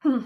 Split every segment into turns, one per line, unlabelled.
Hmm.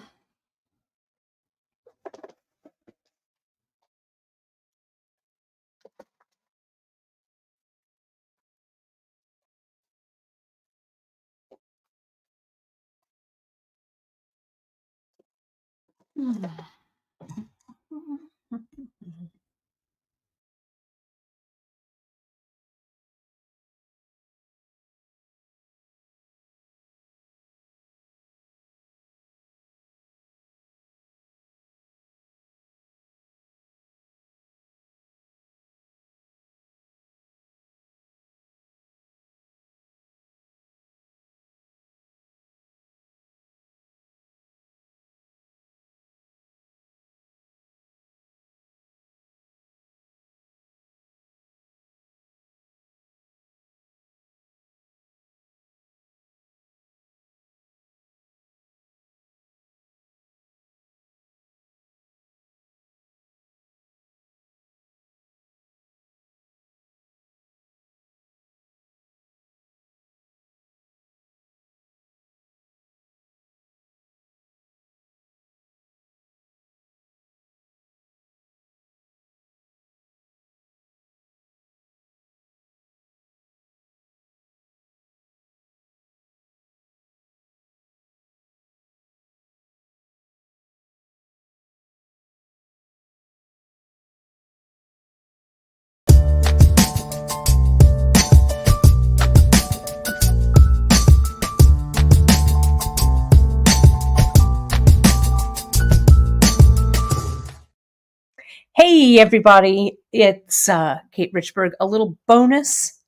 Hey, everybody. It's Kate Richburg. A little bonus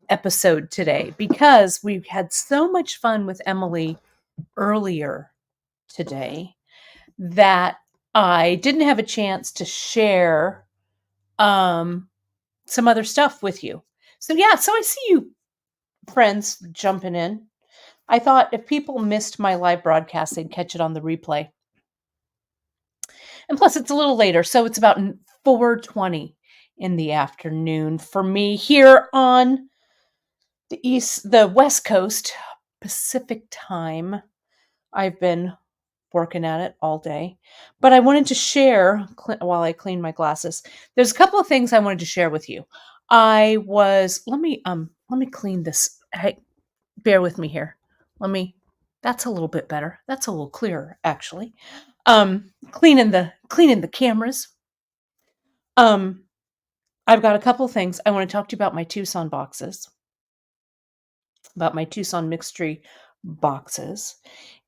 episode today because we had so much fun with Emily earlier today that I didn't have a chance to share some other stuff with you. So, yeah, so I see you friends jumping in. I thought if people missed my live broadcast, they'd catch it on the replay. And plus, it's a little later, so it's about 4:20 in the afternoon for me here on the West Coast, Pacific time. I've been working at it all day, but I wanted to share while I clean my glasses. There's a couple of things I wanted to share with you. Let me clean this. Hey, bear with me here. That's a little bit better. That's a little clearer, actually. Cleaning the cameras. Um, I've got a couple of things I want to talk to you about my Tucson boxes, about my Tucson mixed tree boxes.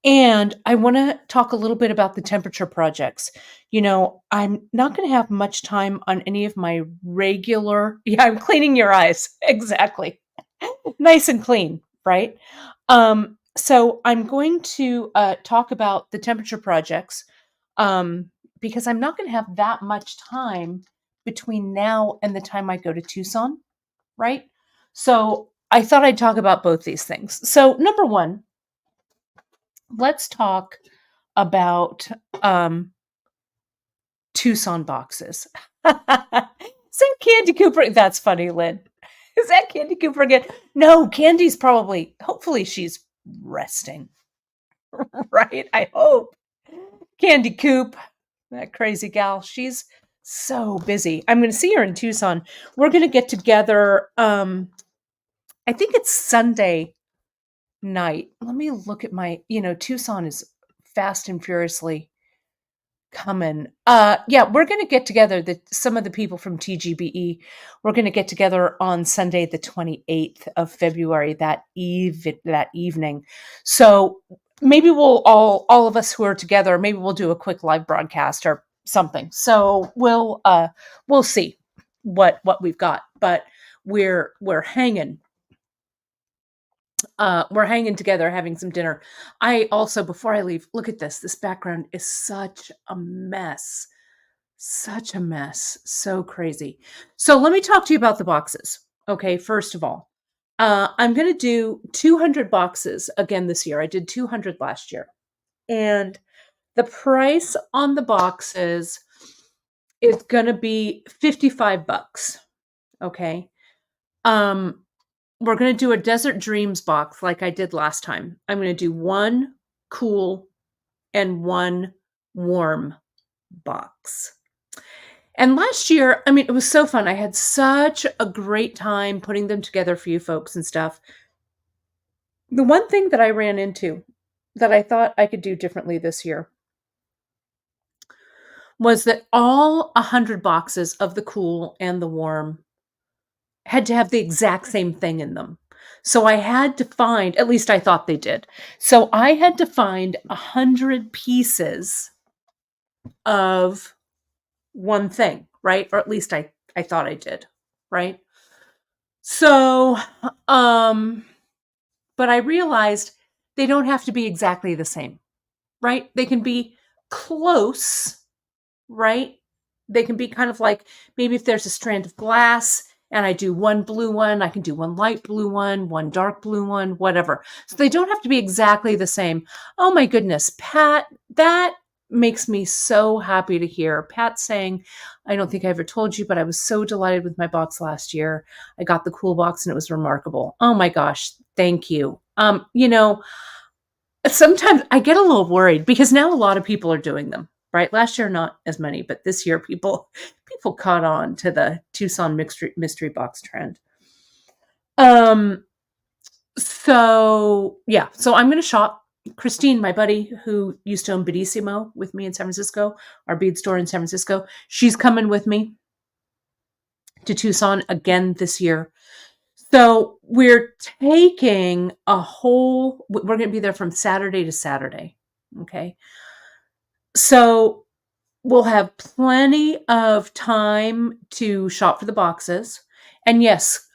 And I want to talk a little bit about the temperature projects. You know, I'm not going to have much time on any of my regular, yeah, I'm cleaning your eyes. Exactly. Nice and clean, right? So I'm going to talk about the temperature projects because I'm not going to have that much time between now and the time I go to Tucson, right? So I thought I'd talk about both these things. So, number one, let's talk about Tucson boxes. Is that Candy Cooper? That's funny, Lynn. Is that Candy Cooper again? No, Candy's hopefully she's resting, right? I hope. Candy Coop, that crazy gal, she's so busy. I'm going to see her in Tucson. We're going to get together. I think it's Sunday night. Let me look at Tucson is fast and furiously coming. Yeah, we're going to get together. Some of the people from TGBE. We're going to get together on Sunday, the 28th of February. That evening. So maybe we'll all of us who are together. Maybe we'll do a quick live broadcast or something. So we'll see what we've got, but we're hanging. We're hanging together, having some dinner. I also, before I leave, look at this. This background is such a mess. Such a mess. So crazy. So let me talk to you about the boxes. Okay, first of all, I'm going to do 200 boxes again this year. I did 200 last year. And the price on the boxes is going to be $55. Okay. We're going to do a Desert Dreams box like I did last time. I'm going to do one cool and 1 warm box. And last year, I mean, it was so fun. I had such a great time putting them together for you folks and stuff. The one thing that I ran into that I thought I could do differently this year was that all 100 boxes of the cool and the warm had to have the exact same thing in them. So I had to find, at least I thought they did. So I had to find 100 pieces of one thing, right? Or at least I thought I did, right? So, but I realized they don't have to be exactly the same, right? They can be close, right? They can be kind of like maybe if there's a strand of glass and I do one blue one, I can do one light blue one dark blue one, whatever. So they don't have to be exactly the same. Oh my goodness, Pat, that makes me so happy to hear. Pat saying, I don't think I ever told you, but I was so delighted with my box last year. I got the cool box and it was remarkable. Oh my gosh, thank you. Sometimes I get a little worried because now a lot of people are doing them, right? Last year, not as many, but this year people caught on to the Tucson mystery box trend. So yeah, so I'm going to shop. Christine, my buddy who used to own Beadissimo with me in San Francisco, our bead store in San Francisco, she's coming with me to Tucson again this year. So we're taking we're going to be there from Saturday to Saturday. Okay. So we'll have plenty of time to shop for the boxes. And yes,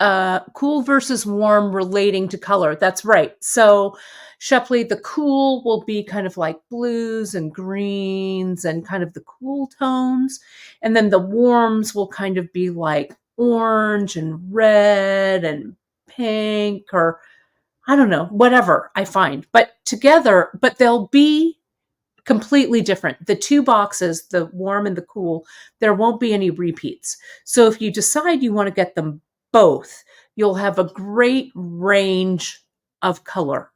cool versus warm relating to color. That's right. So Shepley, the cool will be kind of like blues and greens and kind of the cool tones. And then the warms will kind of be like orange and red and pink or I don't know, whatever I find. But together, but they'll be completely different. The 2 boxes, the warm and the cool, there won't be any repeats. So if you decide you want to get them both, you'll have a great range of color,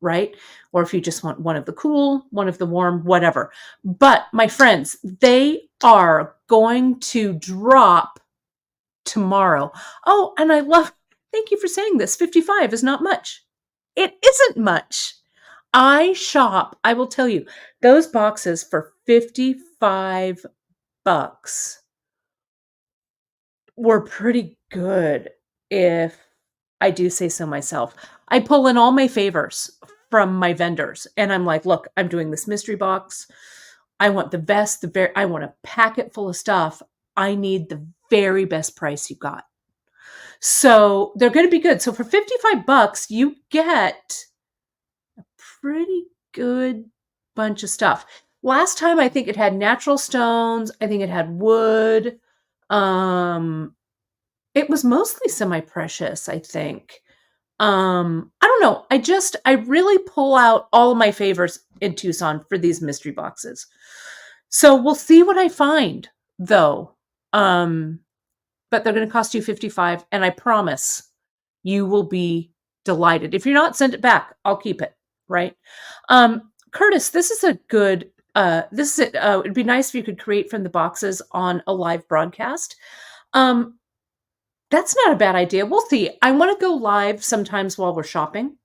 right? Or if you just want one of the cool, one of the warm, whatever. But my friends, they are going to drop tomorrow. Oh, and thank you for saying this. 55 is not much. It isn't much. I will tell you, those boxes for 55 bucks were pretty good if I do say so myself. I pull in all my favors from my vendors and I'm like, look, I'm doing this mystery box. I want the best, I want a packet full of stuff. I need the very best price you got. So they're going to be good. So for 55 bucks, you get a pretty good bunch of stuff. Last time, I think it had natural stones. I think it had wood. It was mostly semi-precious, I think. I don't know. I really pull out all of my favors in Tucson for these mystery boxes. So we'll see what I find, though. But they're going to cost you 55, and I promise you will be delighted. If you're not, send it back. I'll keep it, right? Curtis, this is a good, it'd be nice if you could create from the boxes on a live broadcast. That's not a bad idea. We'll see. I want to go live sometimes while we're shopping.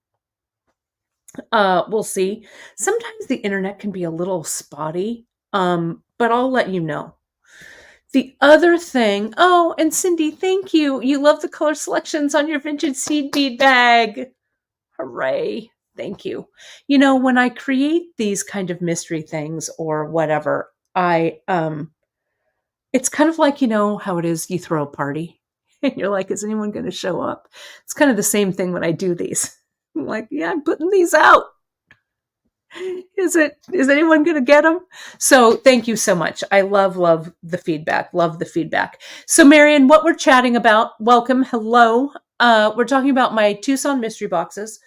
We'll see. Sometimes the internet can be a little spotty, but I'll let you know. The other thing, oh, and Cindy, thank you. You love the color selections on your vintage seed bead bag. Hooray. Thank you. You know, when I create these kind of mystery things or whatever, it's kind of like, you know, how it is you throw a party and you're like, is anyone going to show up? It's kind of the same thing when I do these. I'm like, yeah, I'm putting these out. Is anyone going to get them? So thank you so much. I love the feedback. Love the feedback. So Marion, what we're chatting about, welcome. Hello. We're talking about my Tucson mystery boxes.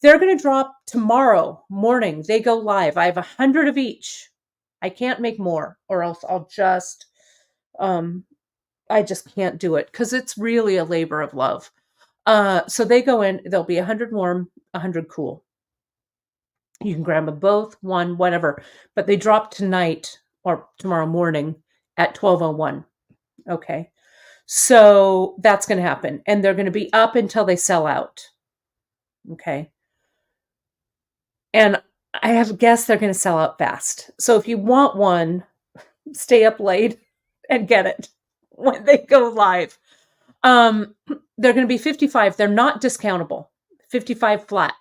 They're going to drop tomorrow morning. They go live. I have 100 of each. I can't make more or else I'll just, I just can't do it because it's really a labor of love. So they go in, there'll be 100 warm, 100 cool. You can grab them both, one, whatever. But they drop tonight or tomorrow morning at 12:01. Okay. So that's going to happen. And they're going to be up until they sell out. Okay. And I have a guess they're going to sell out fast. So if you want one, stay up late and get it when they go live. They're going to be 55. They're not discountable. 55 flat.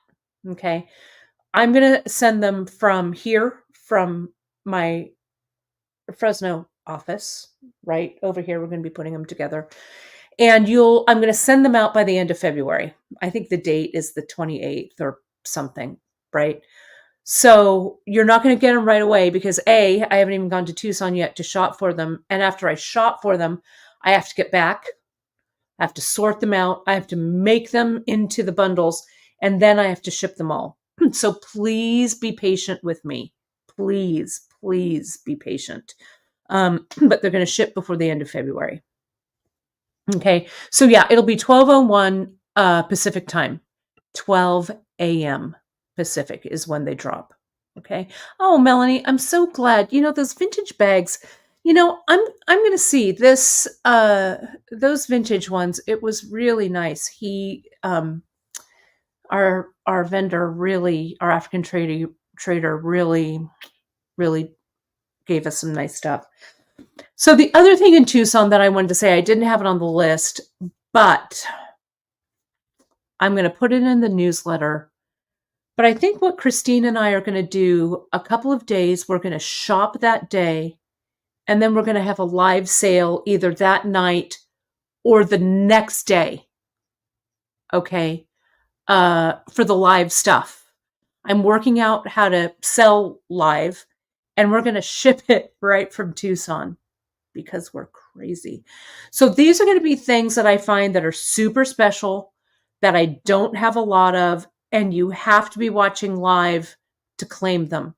Okay. I'm going to send them from here, from my Fresno office, right over here. We're going to be putting them together. And I'm going to send them out by the end of February. I think the date is the 28th or something, right? So you're not going to get them right away because I haven't even gone to Tucson yet to shop for them. And after I shop for them, I have to get back. I have to sort them out. I have to make them into the bundles, and then I have to ship them all. So please be patient with me. Please, please be patient. But they're going to ship before the end of February. Okay. So yeah, it'll be 12:01 Pacific time. 12 a.m. Pacific is when they drop. Okay. Oh, Melanie, I'm so glad. Those vintage bags, I'm going to see this those vintage ones. It was really nice. Our vendor really, our African trader really gave us some nice stuff. So the other thing in Tucson that I wanted to say, I didn't have it on the list, but I'm going to put it in the newsletter. But I think what Christine and I are going to do, a couple of days, we're going to shop that day, and then we're going to have a live sale either that night or the next day. Okay. For the live stuff. I'm working out how to sell live, and we're going to ship it right from Tucson because we're crazy. So these are going to be things that I find that are super special that I don't have a lot of, and you have to be watching live to claim them.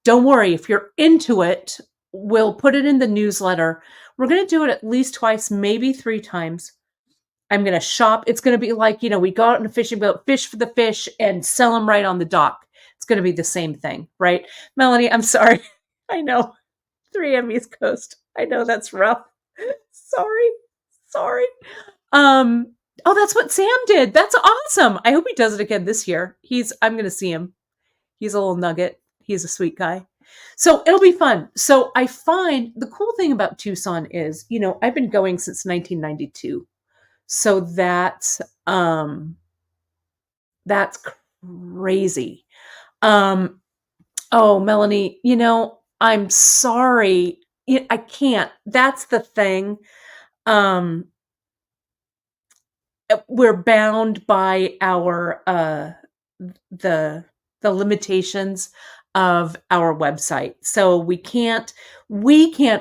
Don't worry, if you're into it, we'll put it in the newsletter. We're going to do it at least twice, maybe 3 times. I'm going to shop. It's going to be like, we go out on a fishing boat, fish for the fish, and sell them right on the dock. It's going to be the same thing, right? Melanie, I'm sorry. I know. 3M East Coast. I know that's rough. Sorry. Oh, that's what Sam did. That's awesome. I hope he does it again this year. I'm going to see him. He's a little nugget. He's a sweet guy. So it'll be fun. So I find the cool thing about Tucson is, I've been going since 1992. So that's crazy. Oh, Melanie, I'm sorry. I can't. That's the thing. We're bound by our the limitations of our website. So we can't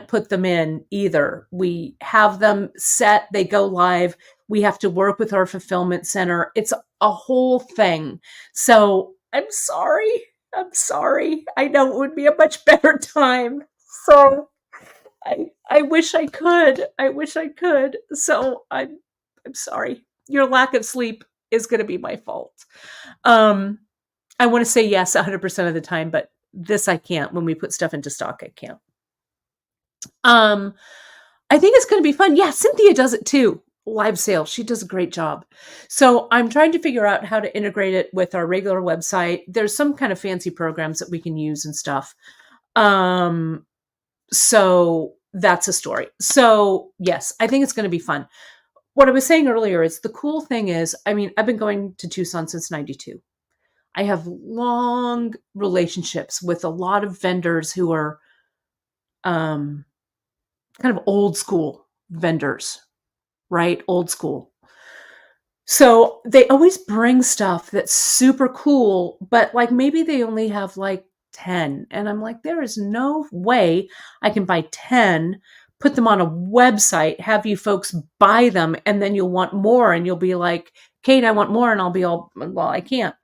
put them in either. We have them set, they go live. We have to work with our fulfillment center. It's a whole thing. So I'm sorry. I know it would be a much better time. So I wish I could. So I'm sorry. Your lack of sleep is going to be my fault. I want to say yes 100% of the time, but this I can't. When we put stuff into stock, I can't. I think it's going to be fun. Yeah, Cynthia does it too. Live sale. She does a great job. So I'm trying to figure out how to integrate it with our regular website. There's some kind of fancy programs that we can use and stuff. So that's a story. So yes, I think it's going to be fun. What I was saying earlier is the cool thing is, I've been going to Tucson since 92. I have long relationships with a lot of vendors who are kind of old school vendors, right? Old school. So they always bring stuff that's super cool, but like maybe they only have like 10. And I'm like, there is no way I can buy 10, put them on a website, have you folks buy them, and then you'll want more. And you'll be like, Kate, I want more. And I'll be all, well, I can't.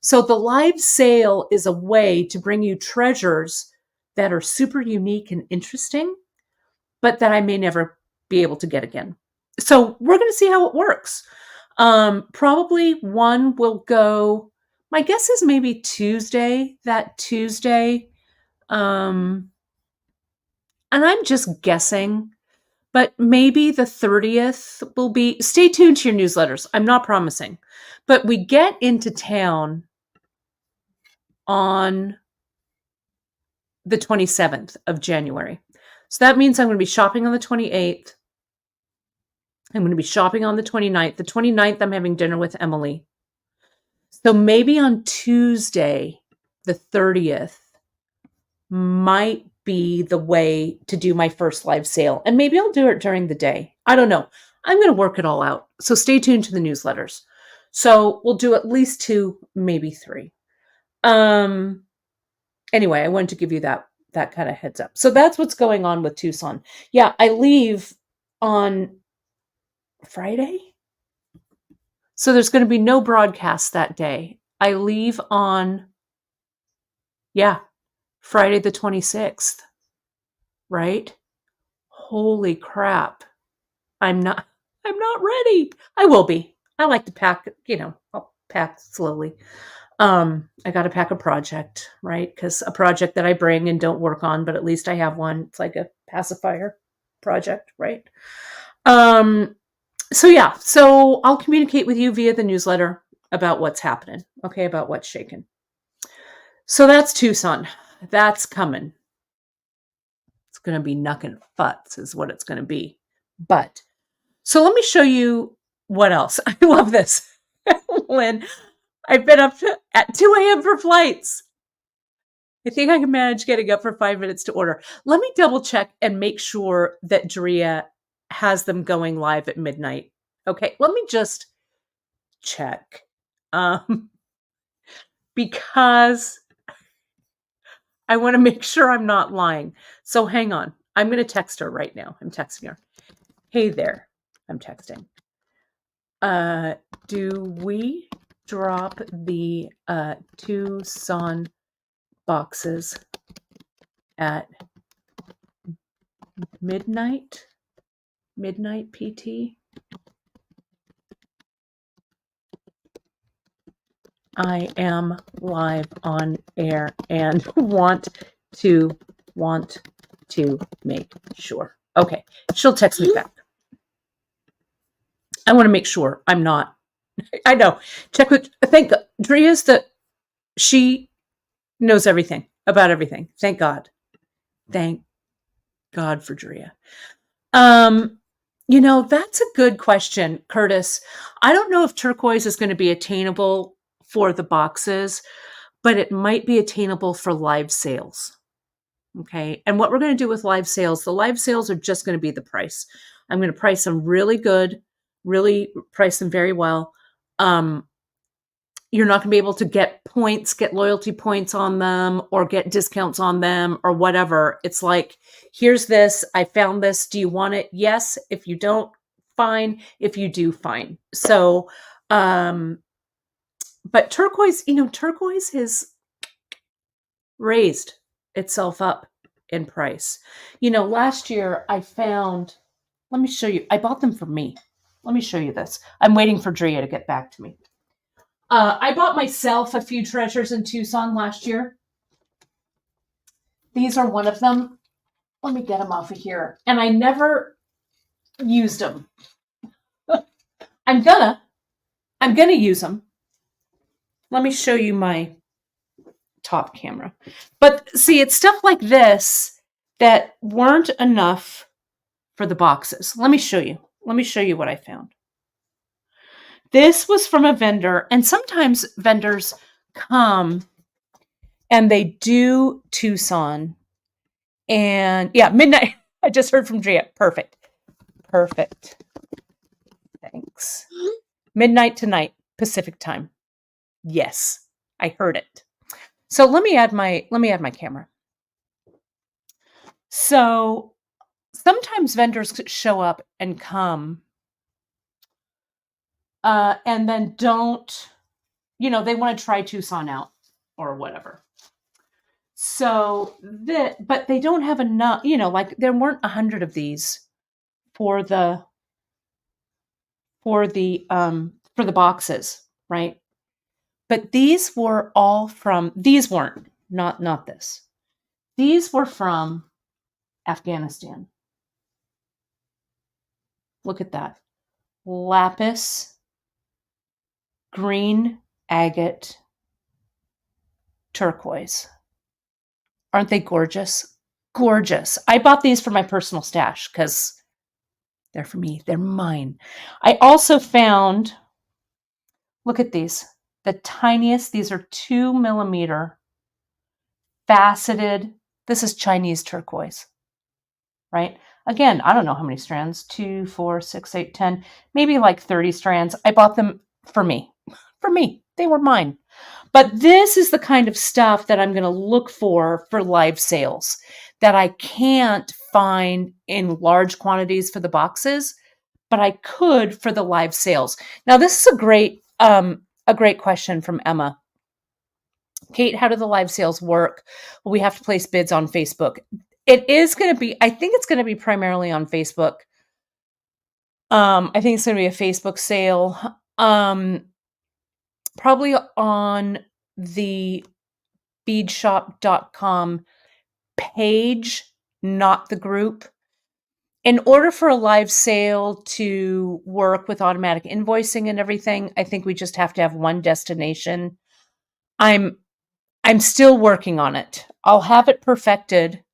So the live sale is a way to bring you treasures that are super unique and interesting, but that I may never be able to get again. So we're going to see how it works. Probably one will go, My guess is maybe Tuesday, that Tuesday. And I'm just guessing, but maybe the 30th will be. Stay tuned to your newsletters. I'm not promising. But we get into town on the 27th of January. So that means I'm going to be shopping on the 28th. I'm going to be shopping on the 29th. The 29th, I'm having dinner with Emily. So maybe on Tuesday, the 30th, might be the way to do my first live sale. And maybe I'll do it during the day. I don't know. I'm going to work it all out. So stay tuned to the newsletters. So we'll do at least 2, maybe 3. Anyway, I wanted to give you that kind of heads up. So that's what's going on with Tucson. Yeah, I leave on Friday. So there's going to be no broadcast that day. I leave on, Friday the 26th, right? Holy crap. I'm not ready. I will be. I like to pack, I'll pack slowly. I got to pack a project, right? Because a project that I bring and don't work on, but at least I have one. It's like a pacifier project, right? So I'll communicate with you via the newsletter about what's happening, okay? About what's shaking. So that's Tucson. That's coming. It's going to be knuckin' futz is what it's going to be. But, so let me show you what else. I love this. Lynn, I've been up at 2 a.m. for flights. I think I can manage getting up for 5 minutes to order. Let me double check and make sure that Drea has them going live at midnight. Okay, let me just check. Because I want to make sure I'm not lying. So hang on. I'm going to text her right now. I'm texting her. Hey there. I'm texting. Do we drop the Tucson boxes at midnight? Midnight PT? I am live on air and want to make sure. Okay, she'll text me back. I want to make sure I'm not. I know. Check with. Thank God. Drea's she knows everything about everything. Thank God. Thank God for Drea. That's a good question, Curtis. I don't know if turquoise is going to be attainable for the boxes, but it might be attainable for live sales. Okay. And what we're going to do with live sales, the live sales are just going to be the price. I'm going to price them really good, really price them very well. You're not going to be able to get loyalty points on them or get discounts on them or whatever. It's like, here's this. I found this. Do you want it? Yes. If you don't, fine. If you do, fine. So, but turquoise, turquoise has raised itself up in price. Last year I found, let me show you, I bought them for me. Let me show you this. I'm waiting for Drea to get back to me. I bought myself a few treasures in Tucson last year. These are one of them. Let me get them off of here. And I never used them. I'm gonna use them. Let me show you my top camera. But see, it's stuff like this that weren't enough for the boxes. Let me show you. Let me show you what I found. This was from a vendor, and sometimes vendors come and they do Tucson. And yeah, midnight. I just heard from Drea. Perfect. Thanks. Midnight tonight, Pacific time. Yes, I heard it. So let me add my camera. So sometimes vendors show up and come and then don't, they want to try Tucson out or whatever. So but they don't have enough, like there weren't 100 of these for the boxes, right? but these were all from, these weren't, not this. These were from Afghanistan. Look at that. Lapis, green agate, turquoise. Aren't they gorgeous? Gorgeous. I bought these for my personal stash because they're for me. They're mine. I also found, look at these, the tiniest. These are 2 millimeter faceted. This is Chinese turquoise, right? Again, I don't know how many strands, 2, 4, 6, 8, 10, maybe like 30 strands. I bought them for me. For me. They were mine. But this is the kind of stuff that I'm going to look for live sales that I can't find in large quantities for the boxes, but I could for the live sales. Now, this is a great question from Emma. Kate, how do the live sales work? Well, we have to place bids on Facebook. It is going to be, I think it's going to be primarily on Facebook. I think it's going to be a Facebook sale. Probably on the beadshop.com page, not the group. In order for a live sale to work with automatic invoicing and everything, I think we just have to have one destination. I'm still working on it. I'll have it perfected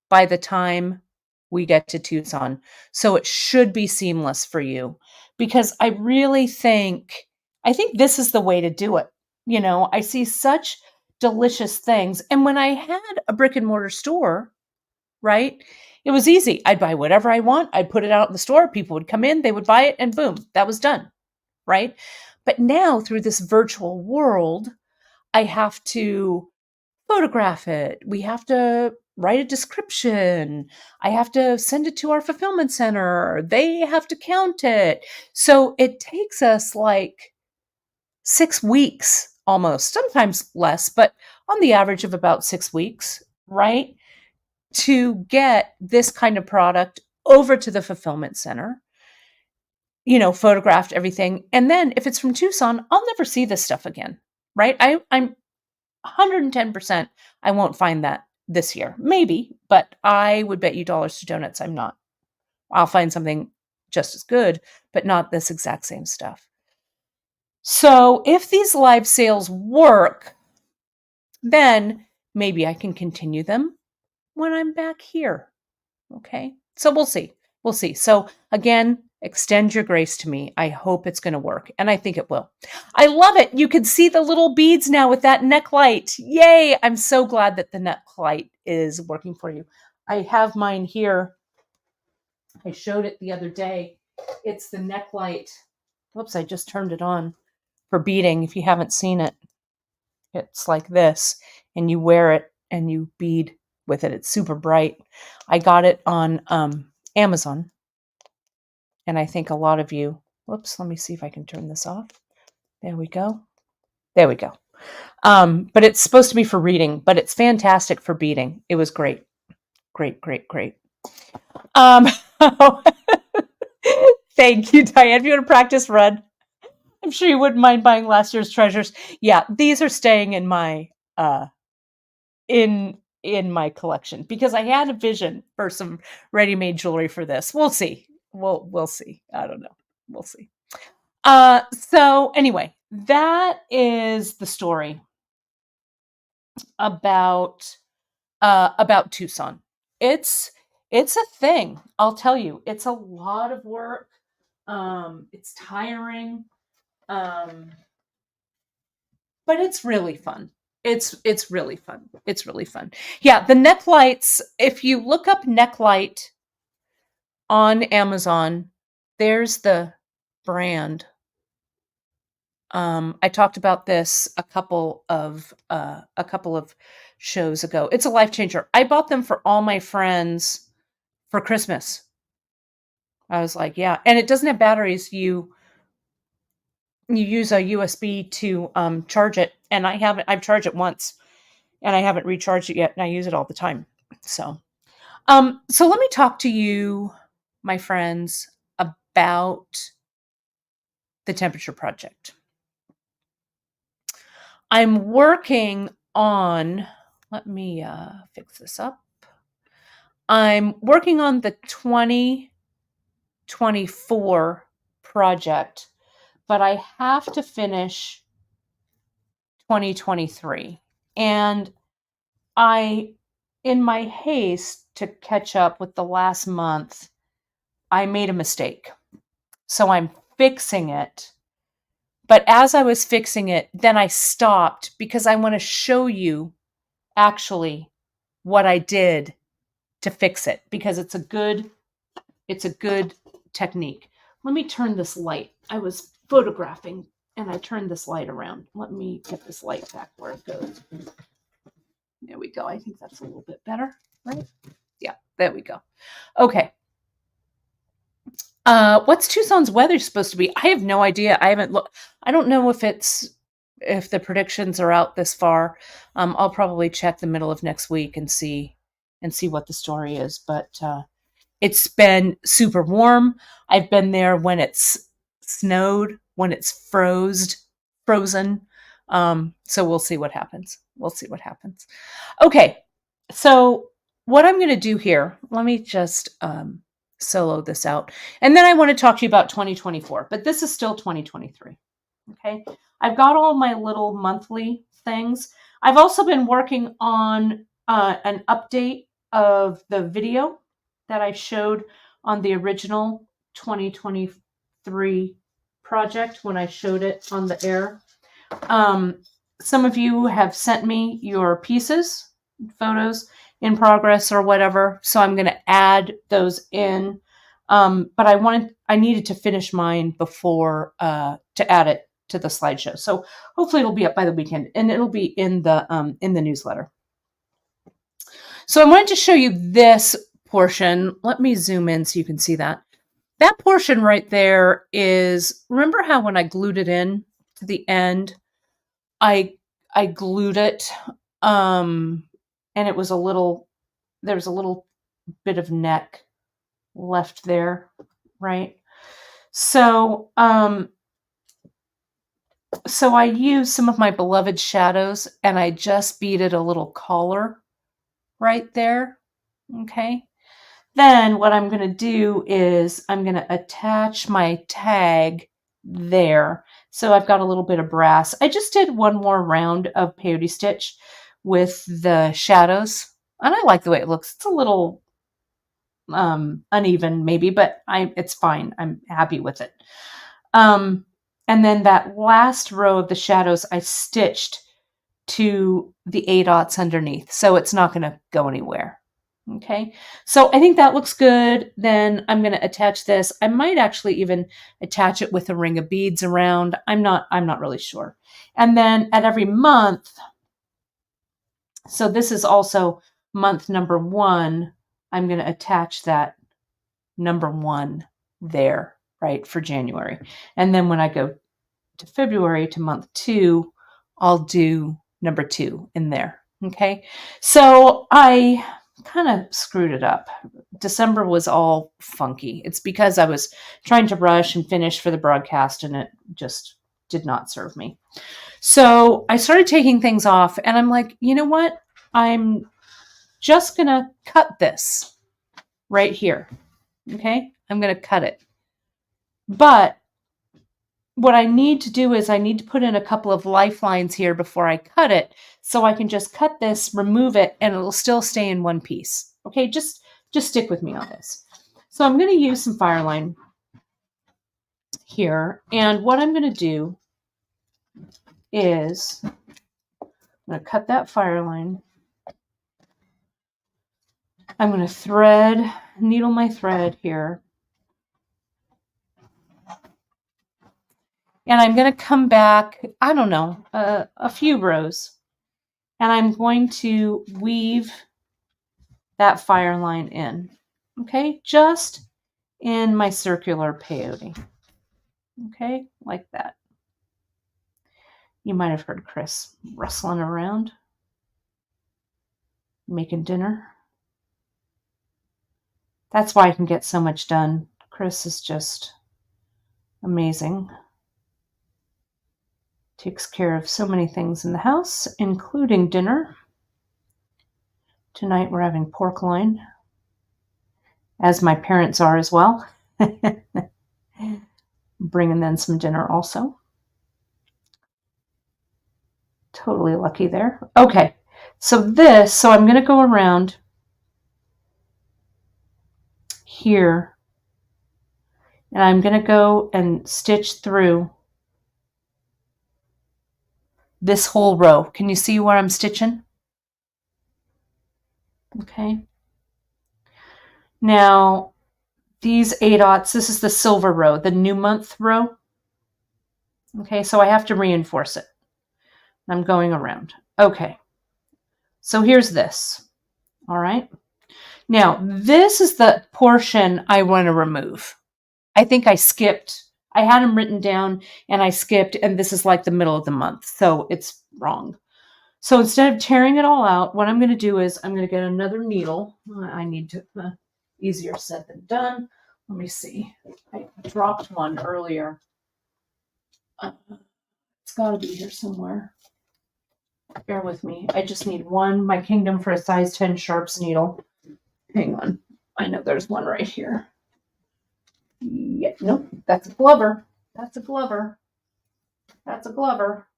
by the time we get to Tucson. So it should be seamless for you because I really think this is the way to do it. You know, I see such delicious things. And when I had a brick and mortar store, right, it was easy. I'd buy whatever I want. I'd put it out in the store. People would come in, they would buy it, and boom, that was done. Right. But now through this virtual world, I have to photograph it. We have to write a description. I have to send it to our fulfillment center. They have to count it. So it takes us like 6 weeks almost, sometimes less, but on the average of about 6 weeks, right? To get this kind of product over to the fulfillment center, you know, photographed everything. And then if it's from Tucson, I'll never see this stuff again, right? I'm 110% I won't find that this year. Maybe, but I would bet you dollars to donuts I'm not. I'll find something just as good, but not this exact same stuff. So if these live sales work, then maybe I can continue them when I'm back here. Okay. So we'll see. We'll see. So again, extend your grace to me. I hope it's going to work. And I think it will. I love it. You can see the little beads now with that neck light. Yay. I'm so glad that the neck light is working for you. I have mine here. I showed it the other day. It's the neck light. Whoops, I just turned it on for beading. If you haven't seen it, it's like this, and you wear it and you bead with it. It's super bright. I got it on Amazon, and I think a lot of you, whoops, let me see if I can turn this off. There we go. There we go. But it's supposed to be for reading, but it's fantastic for beading. It was great. Great, great, great. Thank you, Diane. If you want to practice, run. I'm sure you wouldn't mind buying last year's treasures. Yeah, these are staying in my in my collection because I had a vision for some ready-made jewelry for this. We'll see. We'll see. I don't know. We'll see. So anyway, that is the story about Tucson. It's a thing. I'll tell you. It's a lot of work. It's tiring. But it's really fun. It's really fun. It's really fun. Yeah, the neck lights, if you look up neck light on Amazon, there's the brand. I talked about this a couple of shows ago. It's a life changer. I bought them for all my friends for Christmas. I was like, yeah, and it doesn't have batteries. You use a USB to charge it, and I've charged it once, and I haven't recharged it yet, and I use it all the time. So let me talk to you, my friends, about the temperature project. I'm working on, let me fix this up. I'm working on the 2024 project, but I have to finish 2023. And in my haste to catch up with the last month, I made a mistake. So I'm fixing it. But as I was fixing it, then I stopped because I want to show you actually what I did to fix it, because it's a good technique. Let me turn this light. I was photographing and I turned this light around. Let me get this light back where it goes. There we go. I think that's a little bit better, right? Yeah, there we go. Okay. What's Tucson's weather supposed to be? I have no idea. I haven't looked. I don't know if the predictions are out this far. I'll probably check the middle of next week and see what the story is. But it's been super warm. I've been there when it's snowed, when it's frozen. So we'll see what happens. Okay. So what I'm going to do here, let me just solo this out. And then I want to talk to you about 2024, but this is still 2023. Okay. I've got all my little monthly things. I've also been working on an update of the video that I showed on the original 2023 project when I showed it on the air. Some of you have sent me your pieces, photos in progress or whatever, so I'm going to add those in. But I needed to finish mine before to add it to the slideshow. So hopefully it'll be up by the weekend, and it'll be in the newsletter. So I wanted to show you this portion. Let me zoom in so you can see that. That portion right there is, remember how when I glued it in to the end, I glued it, and it was there was a little bit of neck left there, right? So, so I used some of my beloved shadows and I just beaded a little collar right there, okay? Then what I'm going to do is I'm going to attach my tag there. So I've got a little bit of brass. I just did one more round of peyote stitch with the shadows, and I like the way it looks. It's a little uneven maybe, but it's fine. I'm happy with it. And then that last row of the shadows I stitched to the 8 dots underneath, so it's not going to go anywhere. Okay, so I think that looks good. Then I'm going to attach this. I might actually even attach it with a ring of beads around. I'm not really sure. And then at every month, so this is also month number 1, I'm going to attach that number 1 there, right, for January. And then when I go to February to month 2, I'll do number 2 in there. Okay, so I kind of screwed it up. December was all funky. It's because I was trying to rush and finish for the broadcast, and it just did not serve me. So I started taking things off, and I'm like, you know what? I'm just going to cut this right here. Okay, I'm going to cut it. But what I need to do is I need to put in a couple of lifelines here before I cut it, so I can just cut this, remove it, and it'll still stay in one piece. Okay, just stick with me on this. So I'm going to use some fireline here, and what I'm going to do is I'm going to cut that fireline. I'm going to needle my thread here. And I'm going to come back, I don't know, a few rows. And I'm going to weave that fire line in, okay? Just in my circular peyote, okay? Like that. You might have heard Chris rustling around, making dinner. That's why I can get so much done. Chris is just amazing. Takes care of so many things in the house, including dinner. Tonight we're having pork loin, as my parents are as well. Bringing them some dinner also. Totally lucky there. Okay, so I'm going to go around here, and I'm going to go and stitch through this whole row. Can you see where I'm stitching? Okay. Now, these 8/0, this is the silver row, the new month row. Okay, so I have to reinforce it. I'm going around. Okay, so here's this. All right. Now, this is the portion I want to remove. I think I skipped. I had them written down and I skipped, and this is like the middle of the month, so it's wrong. So instead of tearing it all out, what I'm going to do is I'm going to get another needle. I need to, easier said than done. Let me see. I dropped one earlier. It's got to be here somewhere. Bear with me. I just need one. My Kingdom for a size 10 sharps needle. Hang on. I know there's one right here. Yeah, nope. That's a Glover. That's a Glover. That's a Glover.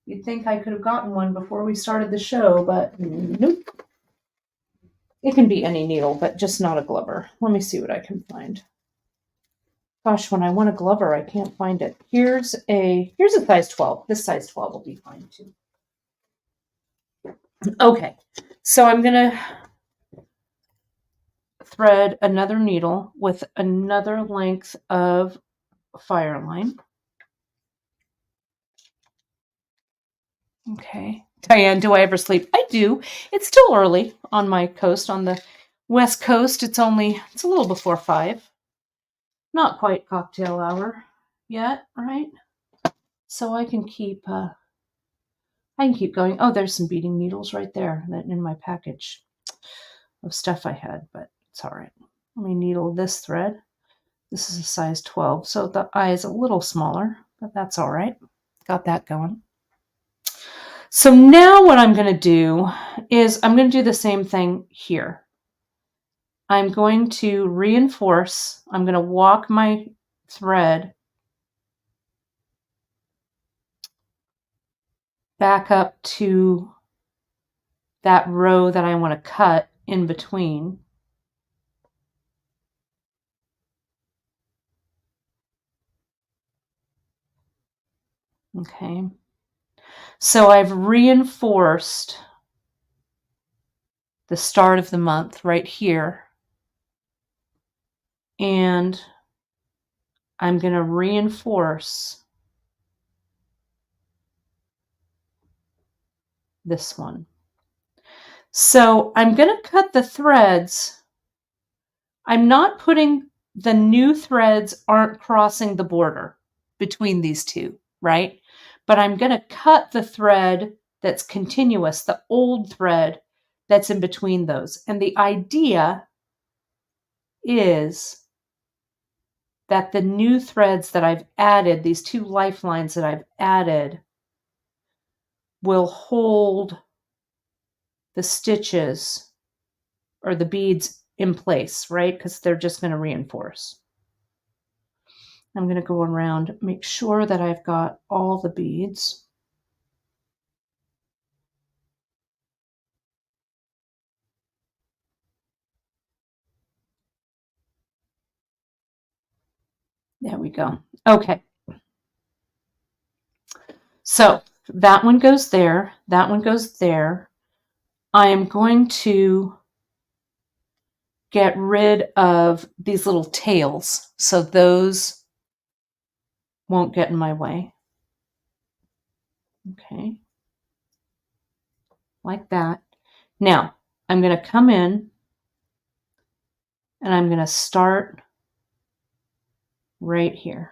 You'd think I could have gotten one before we started the show, but nope. It can be any needle, but just not a Glover. Let me see what I can find. Gosh, when I want a Glover, I can't find it. Here's a size 12. This size 12 will be fine too. Okay, so I'm going to thread another needle with another length of fire line. Okay. Diane, do I ever sleep? I do. It's still early on my coast. On the West Coast, it's a little before 5. Not quite cocktail hour yet, right? So I can keep going. Oh, there's some beading needles right there in my package of stuff I had, but it's all right. Let me needle this thread. This is a size 12, so the eye is a little smaller, but that's all right. Got that going. So now what I'm going to do is I'm going to do the same thing here. I'm going to reinforce. I'm going to walk my thread back up to that row that I want to cut in between. Okay. So I've reinforced the start of the month right here. And I'm going to reinforce this one. So I'm going to cut the threads. I'm not putting the new threads aren't crossing the border between these two, right? But I'm going to cut the thread that's continuous, the old thread that's in between those. And the idea is that the new threads that I've added, these 2 lifelines that I've added, will hold the stitches or the beads in place, right? Because they're just going to reinforce. I'm going to go around, make sure that I've got all the beads. There we go. Okay. So that one goes there. That one goes there. I am going to get rid of these little tails so those won't get in my way. Okay. Like that. Now, I'm going to come in and I'm going to start right here.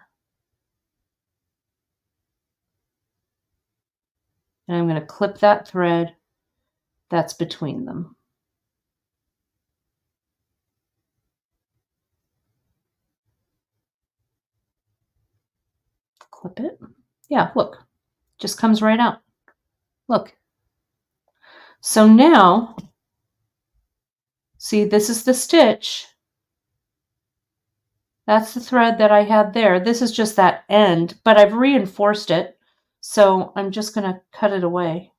And I'm going to clip that thread that's between them. Clip it. Yeah, look. Just comes right out. Look. So now, see, this is the stitch. That's the thread that I had there. This is just that end, but I've reinforced it. So I'm just going to cut it away.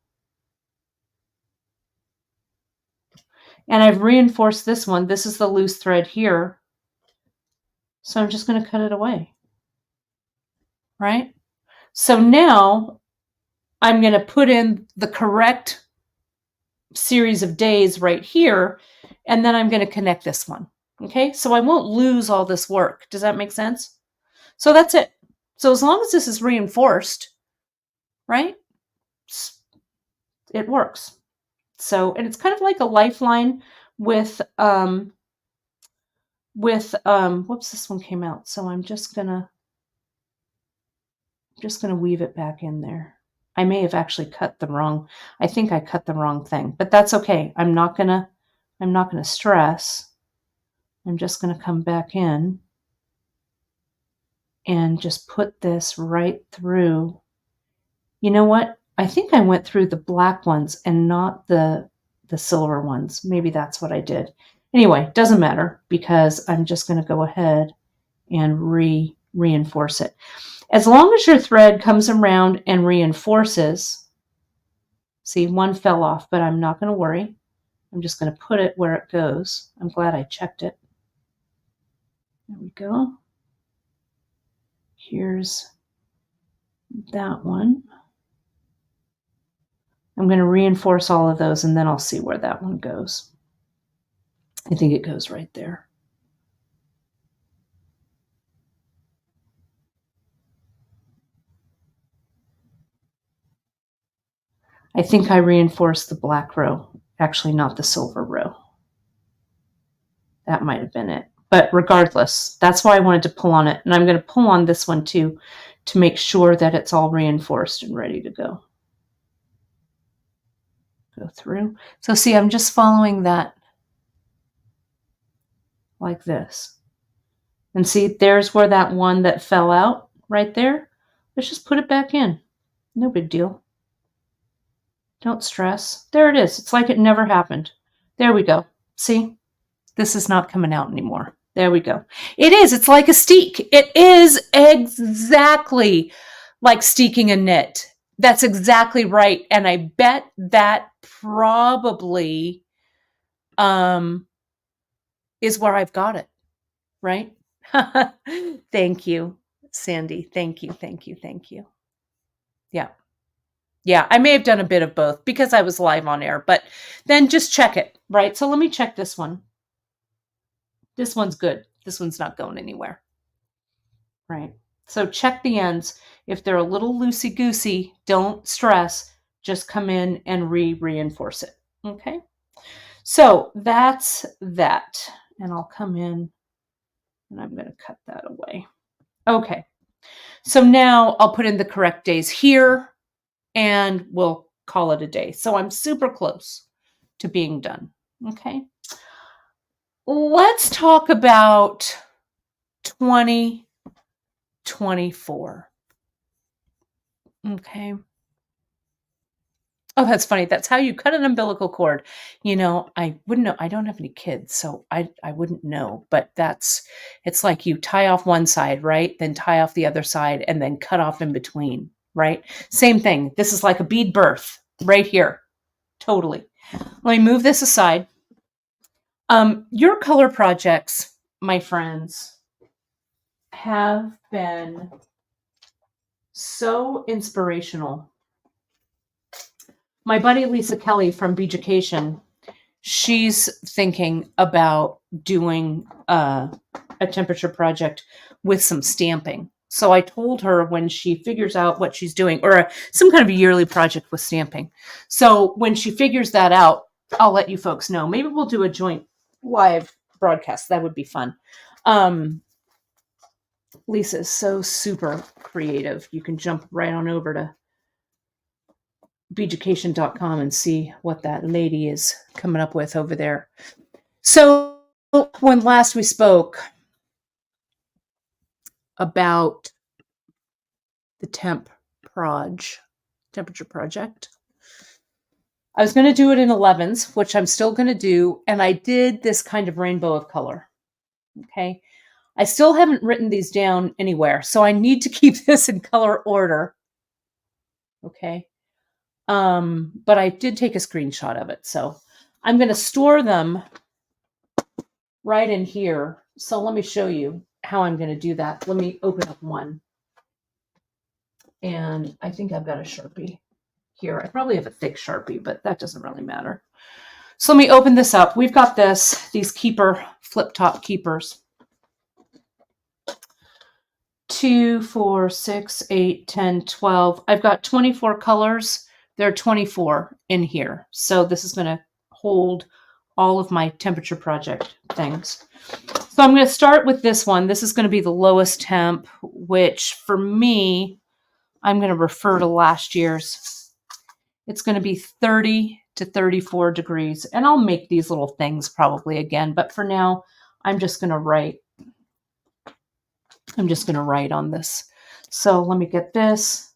And I've reinforced this one. This is the loose thread here. So I'm just going to cut it away. Right? So now I'm going to put in the correct series of days right here, and then I'm going to connect this one. Okay? So I won't lose all this work. Does that make sense? So that's it. So as long as this is reinforced, right? It works. So, and it's kind of like a lifeline with whoops, this one came out. So I'm just gonna weave it back in there. I may have actually cut the wrong, I think I cut the wrong thing, but that's okay. I'm not gonna stress. I'm just gonna come back in and just put this right through. You know what? I think I went through the black ones and not the silver ones. Maybe that's what I did. Anyway, doesn't matter because I'm just going to go ahead and reinforce it. As long as your thread comes around and reinforces, see, one fell off, but I'm not going to worry. I'm just going to put it where it goes. I'm glad I checked it. There we go. Here's that one. I'm going to reinforce all of those, and then I'll see where that one goes. I think it goes right there. I think I reinforced the black row, actually not the silver row. That might have been it. But regardless, that's why I wanted to pull on it. And I'm going to pull on this one too to make sure that it's all reinforced and ready to go. Go through. So see, I'm just following that like this. And see, there's where that one that fell out right there. Let's just put it back in. No big deal. Don't stress. There it is. It's like it never happened. There we go. See, this is not coming out anymore. There we go. It is. It's like a steek. It is exactly like steeking a knit. That's exactly right. And I bet that probably is where I've got it. Right? Thank you, Sandy. Thank you. Thank you. Thank you. Yeah. Yeah, I may have done a bit of both because I was live on air, but then just check it, right? So let me check this one. This one's good. This one's not going anywhere, right? So check the ends. If they're a little loosey-goosey, don't stress. Just come in and reinforce it, okay? So that's that. And I'll come in and I'm going to cut that away. Okay. So now I'll put in the correct days here and we'll call it a day. So I'm super close to being done. Okay. Let's talk about 2024. Okay. Oh, that's funny. That's how you cut an umbilical cord. You know, I wouldn't know. I don't have any kids, so I wouldn't know. But it's like you tie off one side, right? Then tie off the other side and then cut off in between, right? Same thing. This is like a bead birth right here. Totally. Let me move this aside. Your color projects, my friends, have been so inspirational. My buddy Lisa Kelly from Beadshop, she's thinking about doing a temperature project with some stamping. So I told her when she figures out what she's doing, or some kind of a yearly project with stamping. So when she figures that out, I'll let you folks know. Maybe we'll do a joint live broadcast. That would be fun. Lisa is so super creative. You can jump right on over to beaducation.com and see what that lady is coming up with over there. So when last we spoke about the Temp Proj, temperature project. I was going to do it in 11s, which I'm still going to do. And I did this kind of rainbow of color. Okay. I still haven't written these down anywhere. So I need to keep this in color order. Okay. But I did take a screenshot of it. So I'm going to store them right in here. So let me show you how I'm going to do that. Let me open up one. And I think I've got a Sharpie here. I probably have a thick Sharpie, but that doesn't really matter. So let me open this up. We've got these keeper, flip top keepers. 2, 4, 6, 8, 10, 12. I've got 24 colors. There are 24 in here. So this is going to hold all of my temperature project things. So I'm going to start with this one. This is going to be the lowest temp, which for me, I'm going to refer to last year's. It's going to be 30 to 34 degrees. And I'll make these little things probably again. But for now, I'm just going to write. I'm just going to write on this. So let me get this.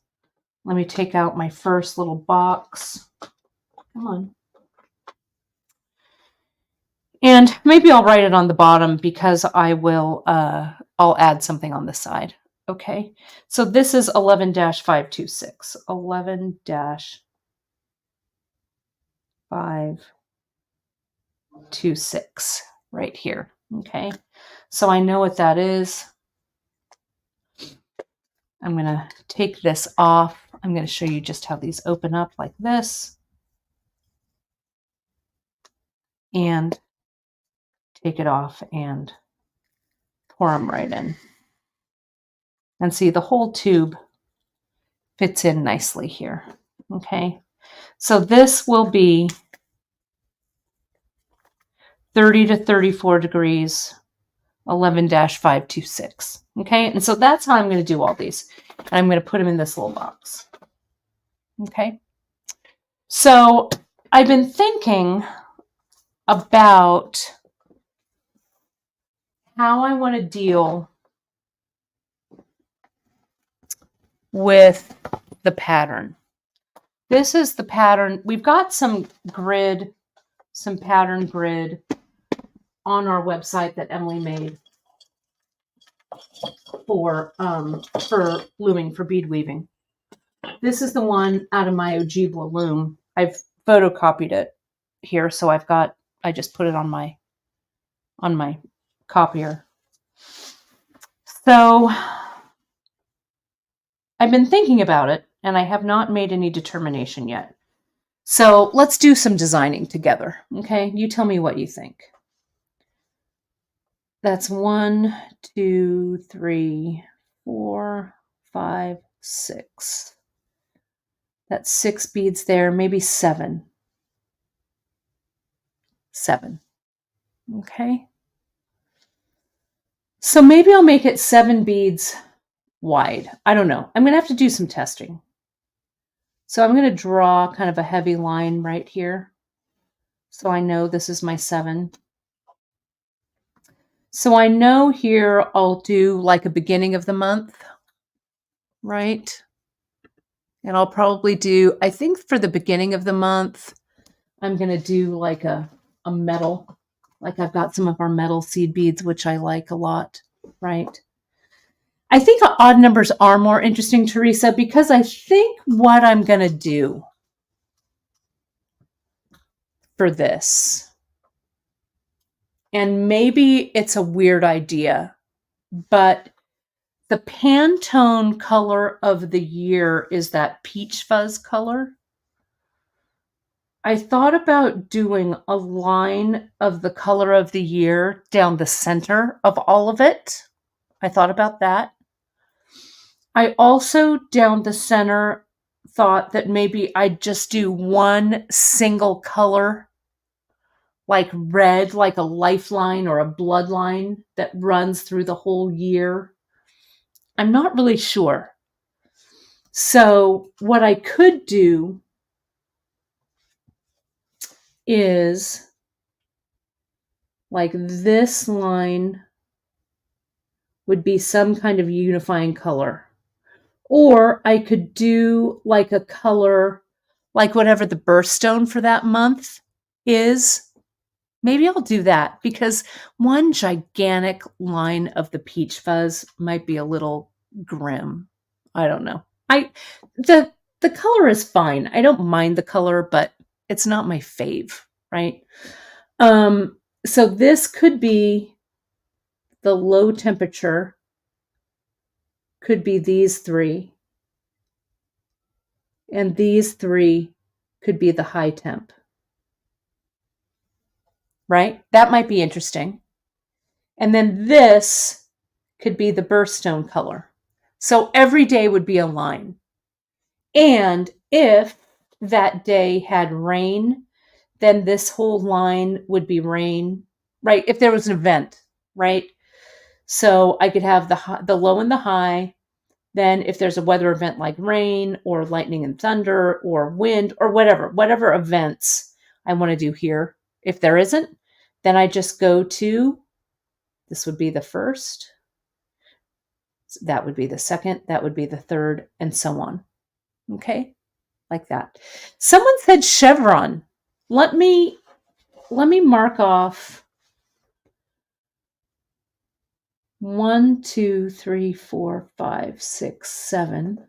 Let me take out my first little box. Come on. And maybe I'll write it on the bottom because I will, I'll add something on the side. Okay. So this is 11-526. 11-526 right here. Okay. So I know what that is. I'm going to take this off. I'm going to show you just how these open up like this. And take it off and pour them right in. And see, the whole tube fits in nicely here. Okay. So this will be 30 to 34 degrees, 11-526. Okay. And so that's how I'm going to do all these. And I'm going to put them in this little box. Okay. So I've been thinking about how I want to deal with the pattern. This is the pattern. We've got some grid, some pattern grid on our website that Emily made for looming, for bead weaving. This is the one out of my Ojibwa loom. I've photocopied it here, so I just put it on my copier. So I've been thinking about it, and I have not made any determination yet. So let's do some designing together. Okay, you tell me what you think. That's 1, 2, 3, 4, 5, 6. That's 6 beads there, maybe 7. 7. Okay. So maybe I'll make it 7 beads wide. I don't know. I'm going to have to do some testing. So I'm going to draw kind of a heavy line right here. So I know this is my 7. So I know here I'll do like a beginning of the month, right? And I'll probably do, I think for the beginning of the month, I'm going to do like a metal. Like I've got some of our metal seed beads, which I like a lot, right? I think odd numbers are more interesting, Teresa, because I think what I'm going to do for this, and maybe it's a weird idea, but the Pantone color of the year is that peach fuzz color. I thought about doing a line of the color of the year down the center of all of it. I thought about that. I also, down the center, thought that maybe I'd just do one single color, like red, like a lifeline or a bloodline that runs through the whole year. I'm not really sure. So what I could do is like this line would be some kind of unifying color. Or I could do like a color, like whatever the birthstone for that month is. Maybe I'll do that because one gigantic line of the peach fuzz might be a little grim. I don't know. The the color is fine. I don't mind the color, but it's not my fave, right? So this could be the low temperature, could be these three, and these three could be the high temp, right? That might be interesting. And then this could be the birthstone color. So every day would be a line. And if that day had rain, then this whole line would be rain, right? If there was an event, right? So I could have the low and the high. Then if there's a weather event like rain or lightning and thunder or wind or whatever events I want to do here, if there isn't, then I just go to, this would be the first, that would be the second, that would be the third, and so on. Okay, like that. Someone said chevron. Let me mark off 1, 2, 3, 4, 5, 6, 7.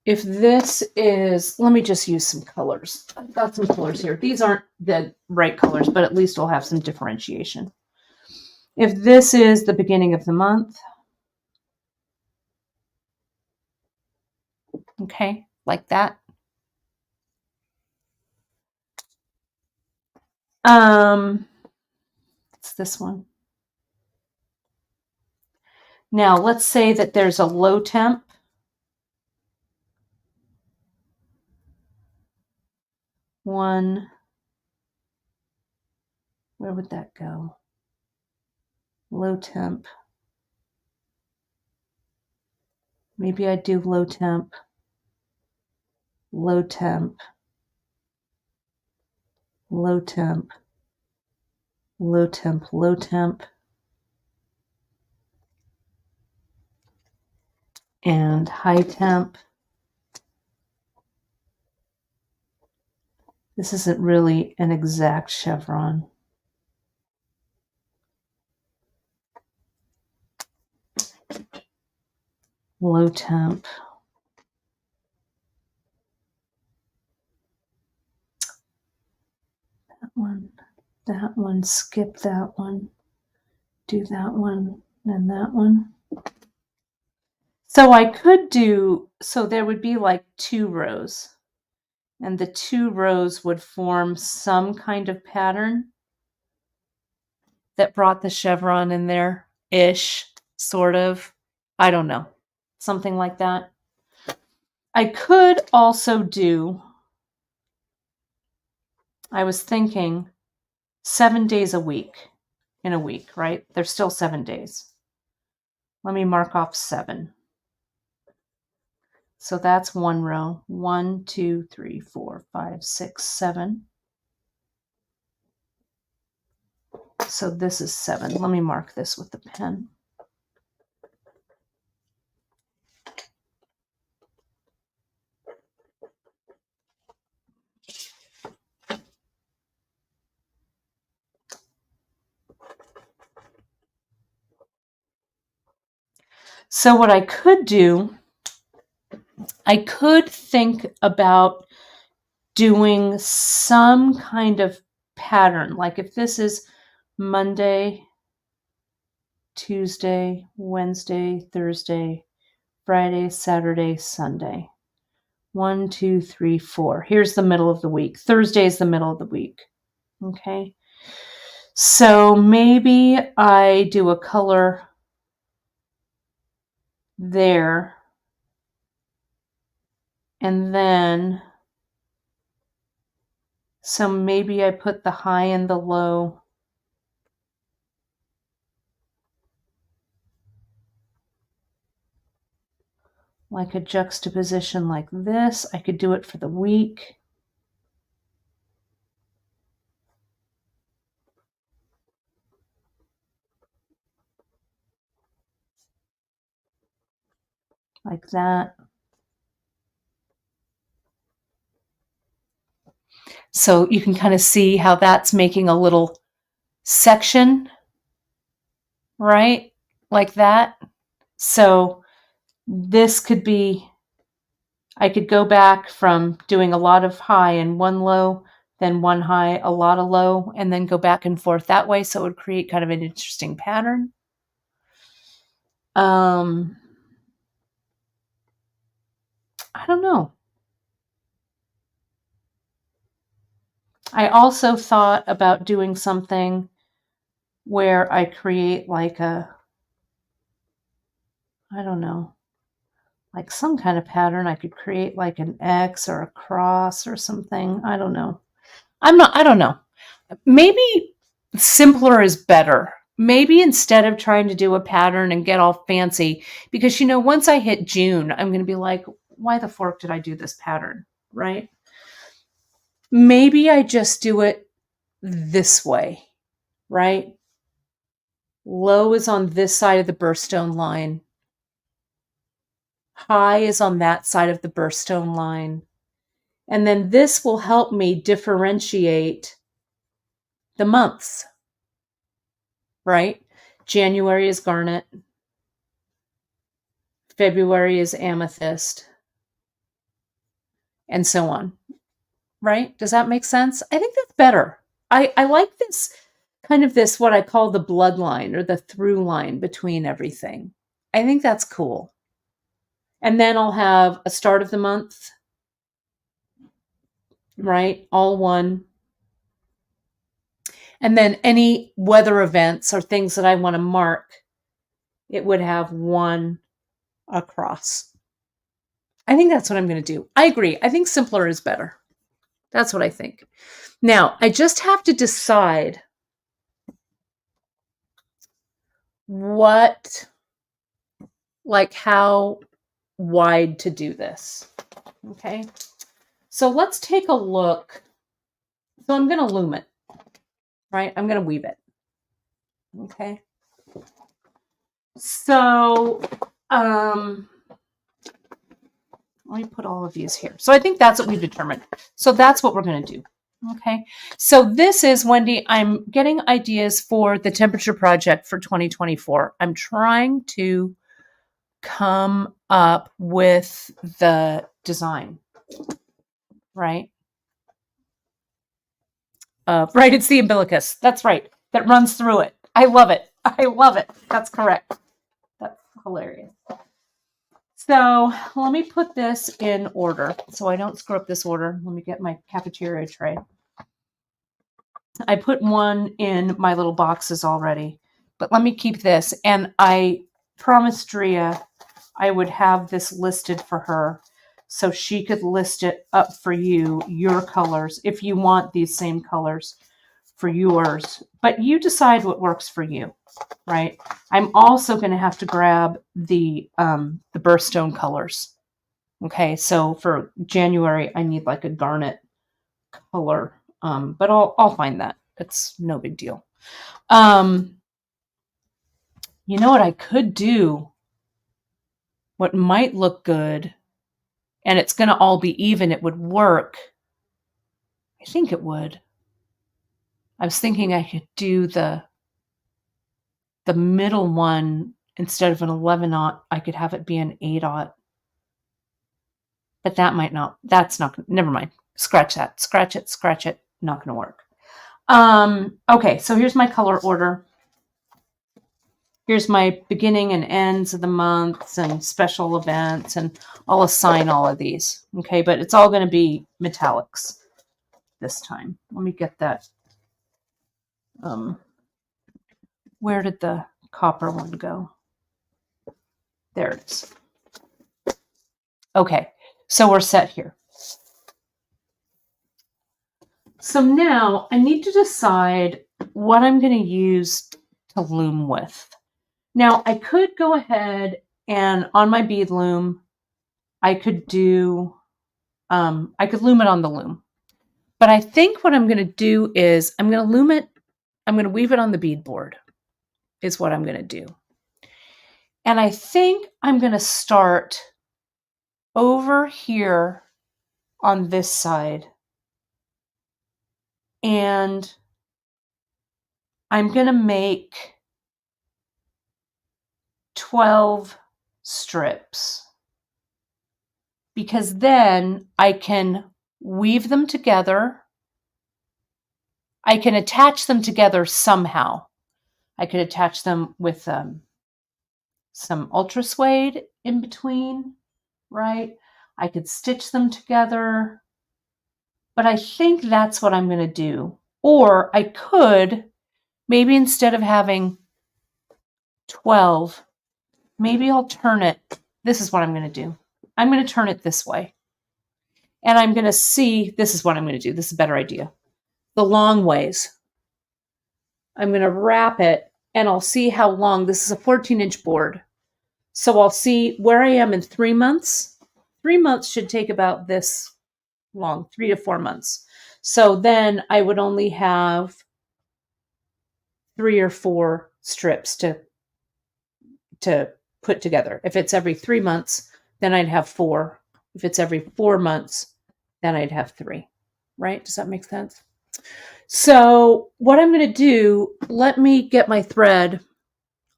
If this is, let me just use some colors. I've got some colors here. These aren't the right colors, but at least we'll have some differentiation. If this is the beginning of the month, okay, like that. It's this one. Now let's say that there's a low temp. One, where would that go? Low temp. Maybe I'd do low temp, low temp, low temp, low temp, low temp, and high temp. This isn't really an exact chevron. Low temp. That one, skip that one, do that one, and that one. So I could do, so there would be like 2 rows, and the 2 rows would form some kind of pattern that brought the chevron in there, ish, sort of. I don't know, something like that. I could also do, I was thinking 7 days a week in a week, right? There's still 7 days. Let me mark off 7. So that's one row. 1, 2, 3, 4, 5, 6, 7. So this is 7. Let me mark this with the pen. So what I could do, I could think about doing some kind of pattern. Like if this is Monday, Tuesday, Wednesday, Thursday, Friday, Saturday, Sunday. 1, 2, 3, 4. Here's the middle of the week. Thursday is the middle of the week. Okay. So maybe I do a color there. And then, so maybe I put the high and the low. Like a juxtaposition like this. I could do it for the week. like that. So you can kind of see how that's making a little section, right? Like that. So this could be, I could go back from doing a lot of high and one low, then one high, a lot of low, and then go back and forth that way. So it would create kind of an interesting pattern. I don't know. I also thought about doing something where I create like a, I don't know, like some kind of pattern. I could create like an X or a cross or something. I don't know. I don't know. Maybe simpler is better. Maybe instead of trying to do a pattern and get all fancy, because, you know, once I hit June, I'm going to be like, why the fork did I do this pattern? Right? Maybe I just do it this way, right? Low is on this side of the birthstone line. High is on that side of the birthstone line. And then this will help me differentiate the months, right? January is garnet. February is amethyst. And so on, right? Does that make sense? I think that's better. I like this kind of this, what I call the bloodline or the through line between everything. I think that's cool. And then I'll have a start of the month, right? All one. And then any weather events or things that I want to mark, it would have one across. I think that's what I'm going to do. I agree. I think simpler is better. That's what I think. Now, I just have to decide what, like how wide to do this. Okay. So let's take a look. So I'm going to loom it, right? I'm going to weave it. Okay. So, let me put all of these here. So I think that's what we've determined. So that's what we're going to do. Okay. So this is, Wendy, I'm getting ideas for the temperature project for 2024. I'm trying to come up with the design, right? Right, it's the umbilicus. That's right. That runs through it. I love it. I love it. That's correct. That's hilarious. So let me put this in order so I don't screw up this order. Let me get my cafeteria tray. I put one in my little boxes already, but let me keep this. And I promised Drea I would have this listed for her so she could list it up for you, your colors, if you want these same colors for yours. But you decide what works for you, right? I'm also going to have to grab the birthstone colors. Okay, so for January, I need like a garnet color, but I'll find that. It's no big deal. You know what I could do? What might look good, and it's going to all be even. It would work. I think it would. I was thinking I could do the middle one instead of an 11-aught. I could have it be an 8-aught. But that might not. That's not. Never mind. Scratch that. Scratch it. Scratch it. Not going to work. Okay, so here's my color order. Here's my beginning and ends of the months and special events, and I'll assign all of these. Okay, but it's all going to be metallics this time. Let me get that. Where did the copper one go? There it is. Okay, so we're set here. So now I need to decide what I'm going to use to loom with. Now I could go ahead and on my bead loom, I could do, I could loom it on the loom. But I think what I'm going to do is I'm going to loom it, I'm going to weave it on the bead board is what I'm going to do. And I think I'm going to start over here on this side, and I'm going to make 12 strips, because then I can weave them together. I can attach them together somehow. I could attach them with some ultra suede in between, right? I could stitch them together, but I think that's what I'm going to do. Or I could, maybe instead of having 12, maybe I'll turn it. This is what I'm going to do. I'm going to turn it this way. And I'm going to see, this is what I'm going to do. This is a better idea. The long ways. I'm going to wrap it, and I'll see how long. This is a 14-inch board. So I'll see where I am in 3 months. 3 months should take about this long, 3 to 4 months. So then I would only have 3 or 4 strips to put together. If it's every 3 months, then I'd have 4. If it's every 4 months, then I'd have 3. Right? Does that make sense? So what I'm going to do, let me get my thread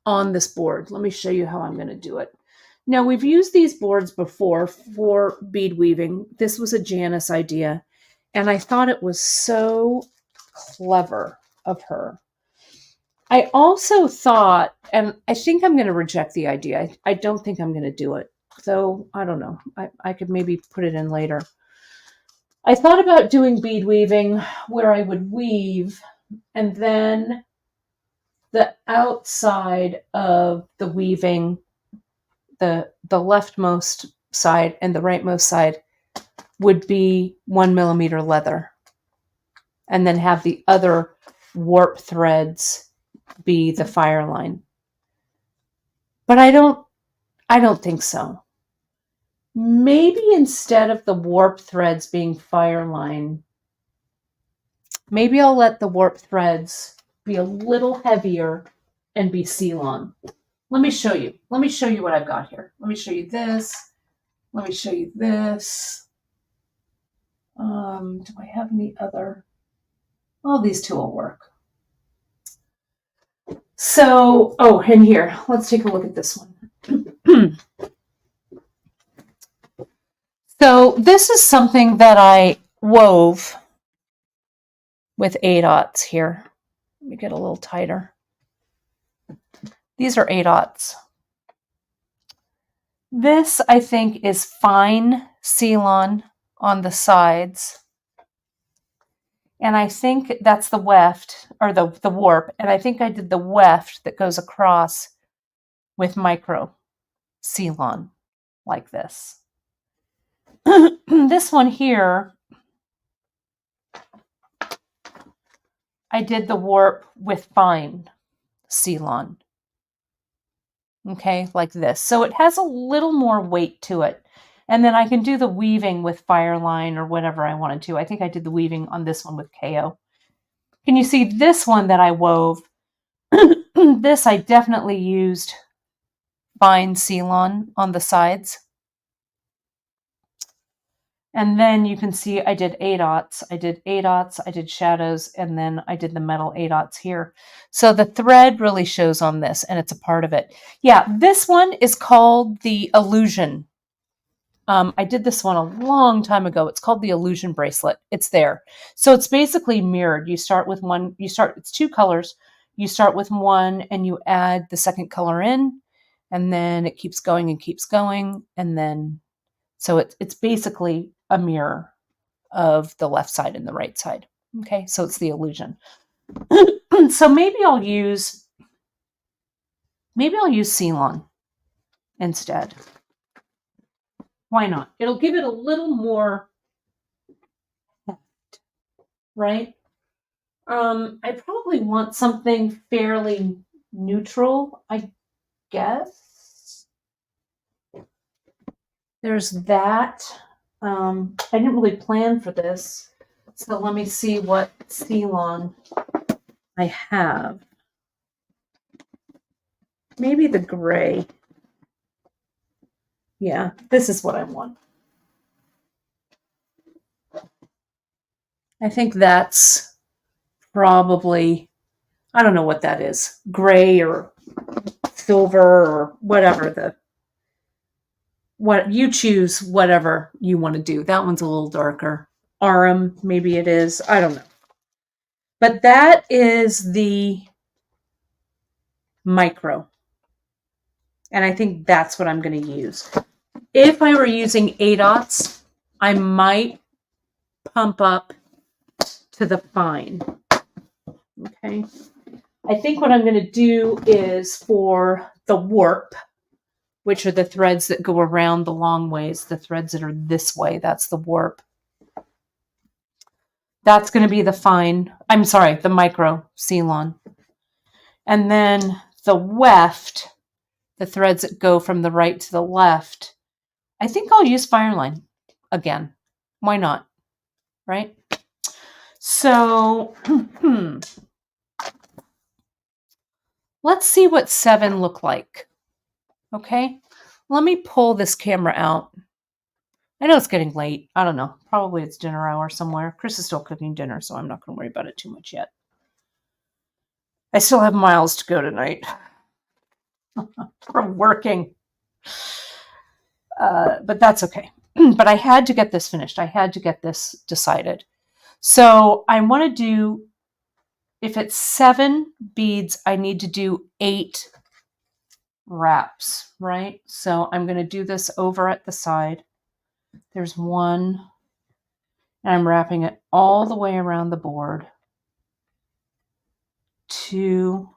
on this board. Let me show you how I'm going to do it. Now, we've used these boards before for bead weaving. This was a Janice idea, and I thought it was so clever of her. I also thought, and I think I'm going to reject the idea. I don't think I'm going to do it. So I don't know. I could maybe put it in later. I thought about doing bead weaving where I would weave, and then the outside of the weaving, the leftmost side and the rightmost side, would be 1 millimeter leather, and then have the other warp threads be the fire line. But I don't think so. Maybe instead of the warp threads being fire line, maybe I'll let the warp threads be a little heavier and be Ceylon. Let me show you. Let me show you what I've got here. Let me show you this. Let me show you this. Do I have any other? Oh, these two will work. So, oh, and here, let's take a look at this one. So this is something that I wove with 8/0 here. Let me get a little tighter. These are 8/0. This, I think, is fine Ceylon on the sides. And I think that's the weft, or the warp. And I think I did the weft that goes across with micro Ceylon, like this. This one here, I did the warp with fine Ceylon. Okay, like this. So it has a little more weight to it. And then I can do the weaving with Fireline or whatever I wanted to. I think I did the weaving on this one with KO. Can you see this one that I wove? This I definitely used fine Ceylon on the sides. And then you can see I did 8/0. I did 8/0, I did shadows, and then I did the metal 8/0 here. So the thread really shows on this, and it's a part of it. Yeah, this one is called the Illusion. I did this one a long time ago. It's called the Illusion bracelet. It's there. So it's basically mirrored. You start with one, it's 2 colors. You start with one and you add the second color in, and then it keeps going and keeps going. And then, so it's basically a mirror of the left side and the right side. Okay, so it's the Illusion. So maybe I'll use Ceylon instead. Why not? It'll give it a little more heft, right? I probably want something fairly neutral, I guess. There's that. I didn't really plan for this, so let me see what Ceylon I have. Maybe the gray. Yeah, this is what I want. I think that's probably, I don't know what that is, gray or silver or whatever what you choose, whatever you want to do. That one's a little darker. Arum, maybe it is. I don't know. But that is the micro. And I think that's what I'm going to use. If I were using 8/0, I might pump up to the fine. Okay. I think what I'm going to do is for the warp, which are the threads that go around the long ways, the threads that are this way, that's the warp. That's going to be the fine, I'm sorry, the micro Ceylon. And then the weft, the threads that go from the right to the left, I think I'll use Fireline again. Why not? Right? So, let's see what 7 look like. Okay? Let me pull this camera out. I know it's getting late. I don't know. Probably it's dinner hour somewhere. Chris is still cooking dinner, so I'm not going to worry about it too much yet. I still have miles to go tonight from working. But that's okay. But I had to get this finished. I had to get this decided. So I want to do, if it's 7 beads, I need to do 8 wraps, right? So I'm going to do this over at the side. There's 1, and I'm wrapping it all the way around the board. 2,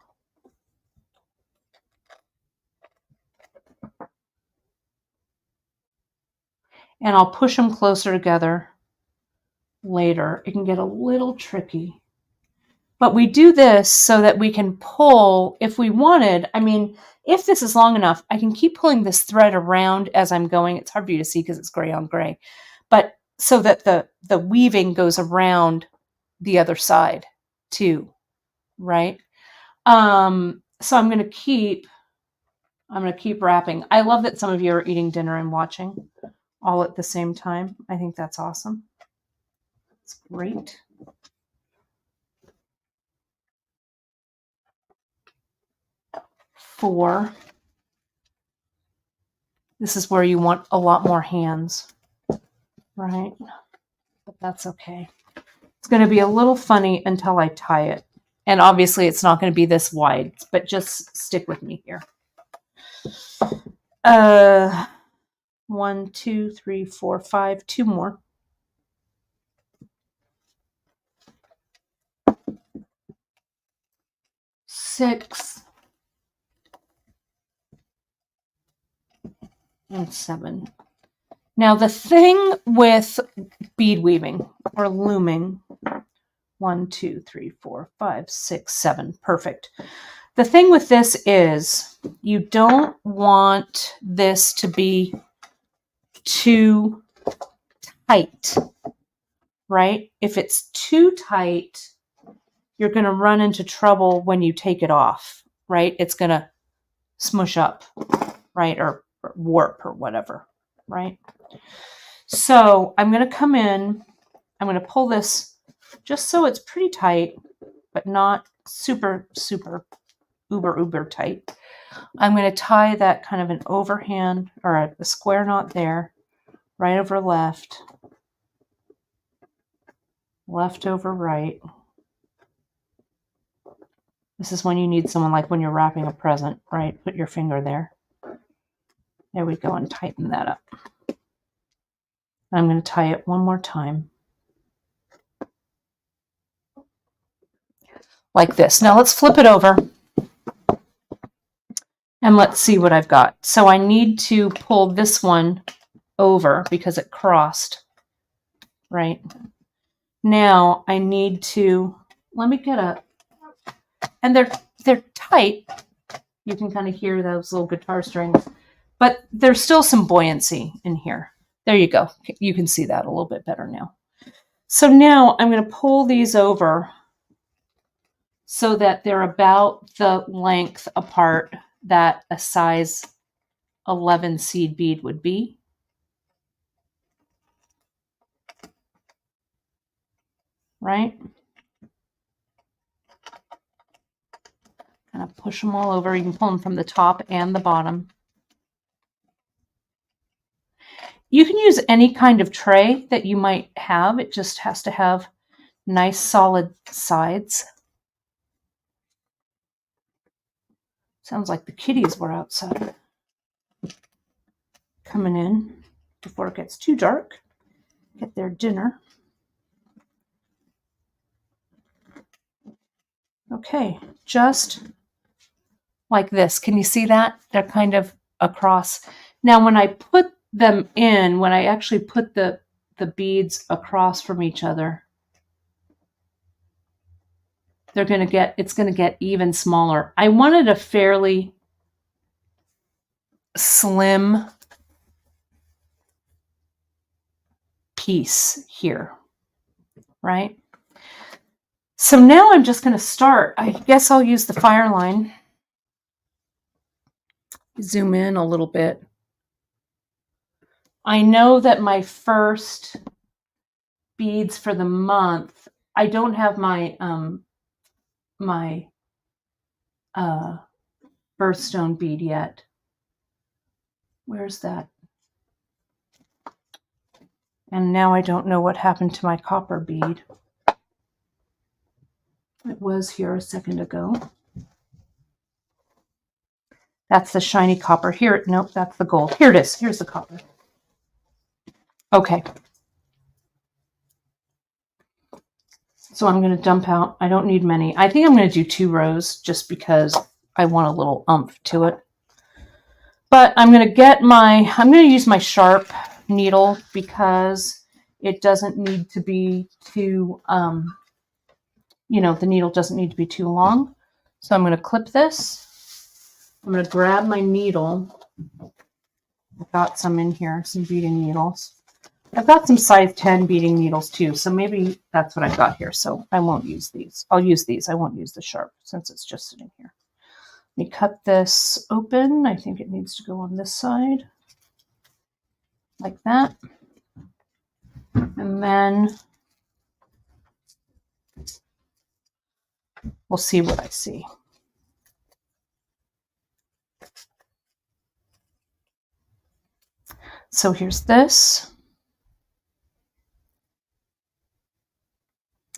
and I'll push them closer together later. It can get a little tricky. But we do this so that we can pull, if we wanted, I mean, if this is long enough, I can keep pulling this thread around as I'm going. It's hard for you to see because it's gray on gray. But so that the weaving goes around the other side too, right? So I'm going to keep wrapping. I love that some of you are eating dinner and watching all at the same time. I think that's awesome. It's great. Four. This is where you want a lot more hands, right? But that's okay. It's going to be a little funny until I tie it. And obviously it's not going to be this wide, but just stick with me here. 1, 2, 3, 4, 5, 2 more. Six and 7. Now the thing with bead weaving or looming, 1, 2, 3, 4, 5, 6, 7, perfect. The thing with this is you don't want this to be too tight, right? If it's too tight, you're going to run into trouble when you take it off, right? It's going to smush up, right? Or warp or whatever, right? So I'm going to come in, I'm going to pull this just so it's pretty tight, but not super, super, uber tight. I'm going to tie that kind of an overhand or a square knot there, right over left, left over right. This is when you need someone, like when you're wrapping a present, right? Put your finger there. There we go, and tighten that up. I'm going to tie it one more time. Like this. Now let's flip it over. And let's see what I've got. So I need to pull this one over because it crossed, right? Now I need to, let me get a, and they're tight. You can kind of hear those little guitar strings, but there's still some buoyancy in here. There you go. You can see that a little bit better now. So now I'm going to pull these over so that they're about the length apart that a size 11 seed bead would be. Right? Kind of push them all over. You can pull them from the top and the bottom. You can use any kind of tray that you might have. It just has to have nice solid sides. Sounds like the kitties were outside coming in before it gets too dark. Get their dinner. Okay, just like this. Can you see that? They're kind of across. Now, when I put them in, when I actually put the beads across from each other, it's going to get even smaller. I wanted a fairly slim piece here, right? So now I'm just going to start. I guess I'll use the fire line. Zoom in a little bit. I know that my first beads for the month, I don't have my birthstone bead yet. Where's that? And now I don't know what happened to my copper bead. It was here a second ago. That's the shiny copper. Here, nope, that's the gold. Here it is. Here's the copper. Okay. So I'm going to dump out. I don't need many. I think I'm going to do 2 rows just because I want a little oomph to it. But I'm going to use my sharp needle because it doesn't need to be too, the needle doesn't need to be too long. So I'm going to clip this. I'm going to grab my needle. I've got some in here, some beading needles. I've got some size 10 beading needles too, so maybe that's what I've got here. So I won't use these. I'll use these. I won't use the sharp since it's just sitting here. Let me cut this open. I think it needs to go on this side, like that. And then we'll see what I see. So here's this.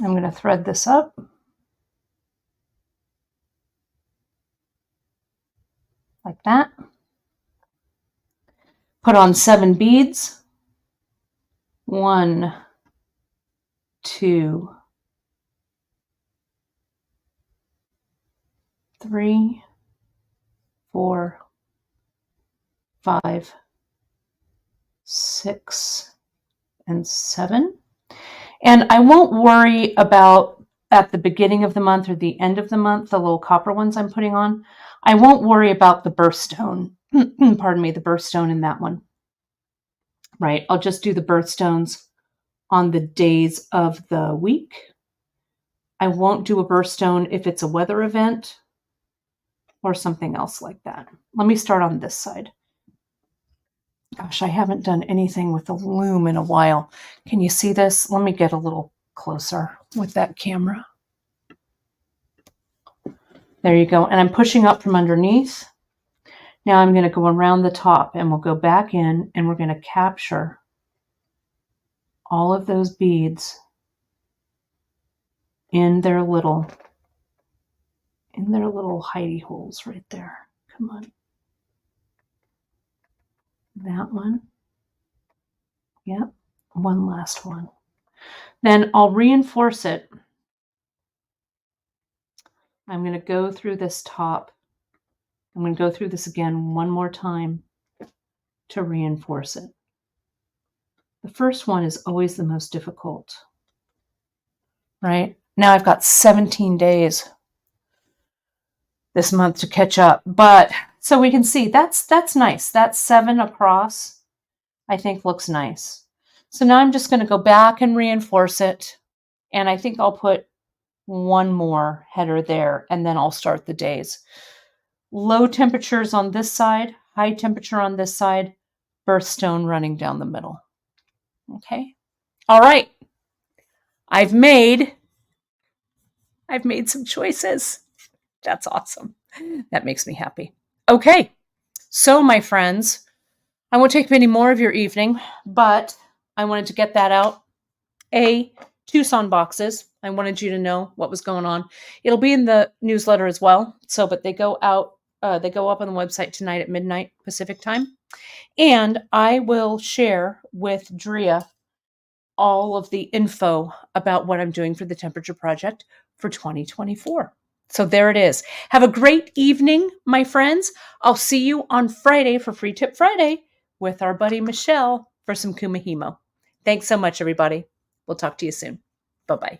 I'm going to thread this up. Like that. Put on 7 beads. 1, 2, 3, 4, 5, 6, and 7. And I won't worry about at the beginning of the month or the end of the month, the little copper ones I'm putting on. I won't worry about the birthstone, pardon me, the birthstone in that one, right? I'll just do the birthstones on the days of the week. I won't do a birthstone if it's a weather event or something else like that. Let me start on this side. Gosh, I haven't done anything with the loom in a while. Can you see this? Let me get a little closer with that camera. There you go. And I'm pushing up from underneath. Now I'm going to go around the top and we'll go back in and we're going to capture all of those beads in their little hidey holes right there. Come on. That one. Yep. One last one. Then I'll reinforce it. I'm going to go through this top. I'm going to go through this again one more time to reinforce it. The first one is always the most difficult, right? Now I've got 17 days this month to catch up, but so we can see that's nice. That 7 across, I think looks nice. So now I'm just going to go back and reinforce it. And I think I'll put one more header there and then I'll start the days. Low temperatures on this side, high temperature on this side, birthstone running down the middle. Okay. All right. I've made some choices. That's awesome. That makes me happy. Okay. So, my friends, I won't take many more of your evening, but I wanted to get that out. Tucson boxes. I wanted you to know what was going on. It'll be in the newsletter as well. So, but they go out, they go up on the website tonight at midnight Pacific time. And I will share with Drea all of the info about what I'm doing for the Temperature Project for 2024. So there it is. Have a great evening, my friends. I'll see you on Friday for Free Tip Friday with our buddy Michelle for some Kumahimo. Thanks so much, everybody. We'll talk to you soon. Bye-bye.